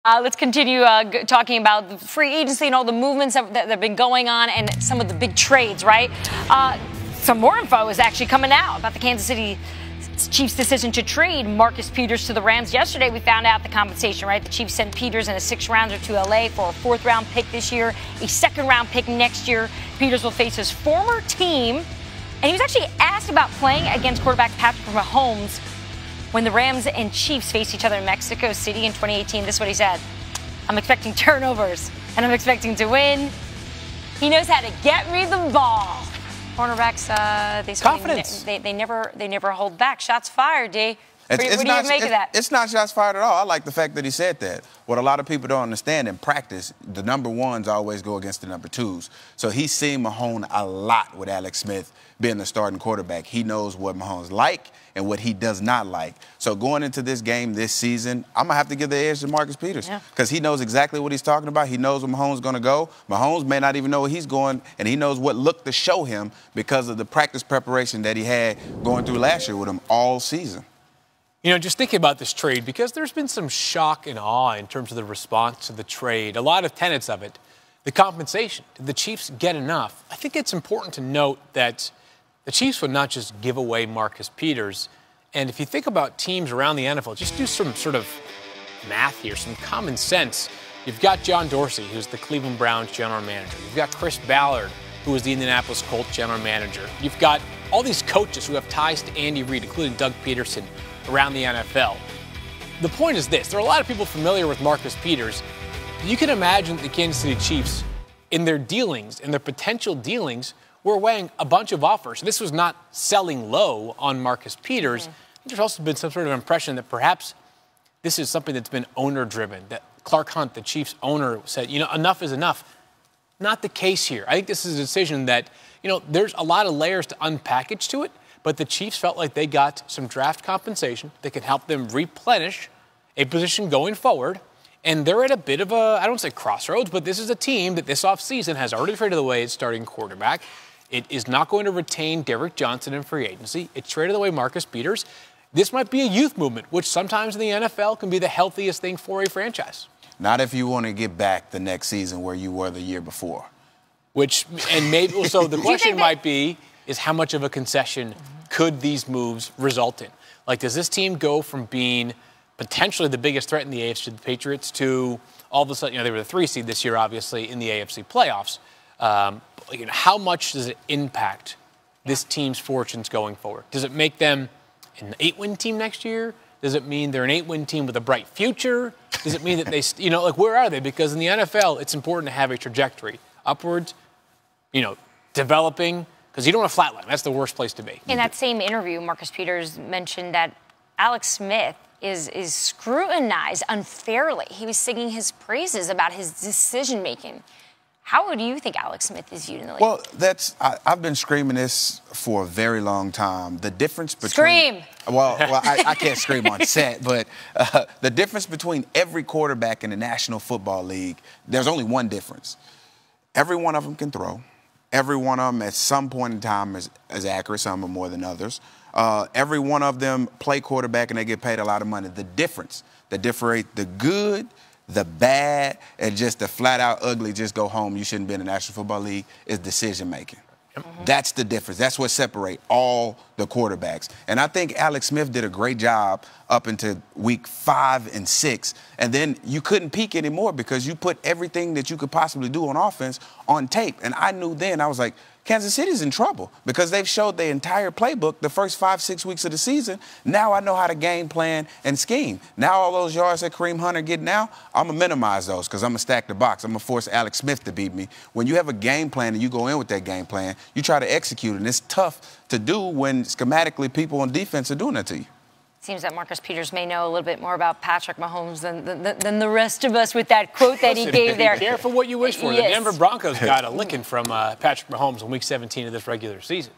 Let's continue talking about the free agency and all the movements that have been going on and some of the big trades, right? Some more info is actually coming out about the Kansas City Chiefs' decision to trade Marcus Peters to the Rams. Yesterday, we found out the compensation, right? The Chiefs sent Peters in a 6th-rounder to L.A. for a 4th-round pick this year, a 2nd-round pick next year. Peters will face his former team, and he was actually asked about playing against quarterback Patrick Mahomes when the Rams and Chiefs faced each other in Mexico City in 2018. This is what he said: "I'm expecting turnovers, and I'm expecting to win. He knows how to get me the ball." Cornerbacks, confidence. They never hold back. Shots fired, D. What do you make of that? It's not shots fired at all. I like the fact that he said that. What a lot of people don't understand, in practice, the number ones always go against the number twos. So he's seen Mahomes a lot with Alex Smith being the starting quarterback. He knows what Mahomes like and what he does not like. So going into this game this season, I'm going to have to give the edge to Marcus Peters because he knows exactly what he's talking about. He knows where Mahomes is going to go. Mahomes may not even know where he's going, and he knows what look to show him because of the practice preparation that he had going through last year with him all season. You know, just thinking about this trade, because there's been some shock and awe in terms of the response to the trade, a lot of tenets of it, the compensation. Did the Chiefs get enough? I think it's important to note that the Chiefs would not just give away Marcus Peters. And if you think about teams around the NFL, just do some sort of math here, some common sense. You've got John Dorsey, who's the Cleveland Browns general manager. You've got Chris Ballard, who is the Indianapolis Colts general manager. You've got all these coaches who have ties to Andy Reid, including Doug Peterson, around the NFL. The point is this: there are a lot of people familiar with Marcus Peters. You can imagine the Kansas City Chiefs, in their dealings, in their potential dealings, were weighing a bunch of offers. This was not selling low on Marcus Peters. There's also been some sort of impression that perhaps this is something that's been owner-driven, that Clark Hunt, the Chiefs owner, said, you know, enough is enough. Not the case here. I think this is a decision that, you know, there's a lot of layers to unpackage to it, but the Chiefs felt like they got some draft compensation that can help them replenish a position going forward. And they're at a bit of a, I don't say crossroads, but this is a team that this offseason has already traded away its starting quarterback. It is not going to retain Derrick Johnson in free agency. It traded away Marcus Peters. This might be a youth movement, which sometimes in the NFL can be the healthiest thing for a franchise. Not if you want to get back the next season where you were the year before. Which, and maybe, so the question might be, is how much of a concession could these moves result in? Like, does this team go from being potentially the biggest threat in the AFC to the Patriots to all of a sudden, you know, they were the 3 seed this year, obviously, in the AFC playoffs. You know, how much does it impact this team's fortunes going forward? Does it make them an 8-win team next year? Does it mean they're an 8-win team with a bright future? Does it mean that they, you know, like, where are they? Because in the NFL, it's important to have a trajectory upwards, you know, developing, because you don't want to flatline. That's the worst place to be. In that same interview, Marcus Peters mentioned that Alex Smith is scrutinized unfairly. He was singing his praises about his decision-making. How do you think Alex Smith is viewed in the league? Well, I've been screaming this for a very long time. The difference between... Scream! Well, I can't scream on set, but the difference between every quarterback in the National Football League, there's only one difference. Every one of them can throw. Every one of them at some point in time is accurate. Some are more than others. Every one of them play quarterback and they get paid a lot of money. The difference, that differentiate the good, the bad, and just the flat-out ugly, just go home, you shouldn't be in the National Football League, is decision-making. That's the difference. That's what separates all the quarterbacks. And I think Alex Smith did a great job up into week 5 and 6. And then you couldn't peak anymore because you put everything that you could possibly do on offense on tape. And I knew then, I was like, Kansas City's in trouble because they've showed their entire playbook the first 5-6 weeks of the season. Now I know how to game plan and scheme. Now all those yards that Kareem Hunter get now, I'm going to minimize those because I'm going to stack the box. I'm going to force Alex Smith to beat me. When you have a game plan and you go in with that game plan, you try to execute it. And it's tough to do when schematically people on defense are doing that to you. Seems that Marcus Peters may know a little bit more about Patrick Mahomes than the rest of us with that quote that he gave there. Be careful what you wish for. Yes. The Denver Broncos got a licking from Patrick Mahomes in Week 17 of this regular season.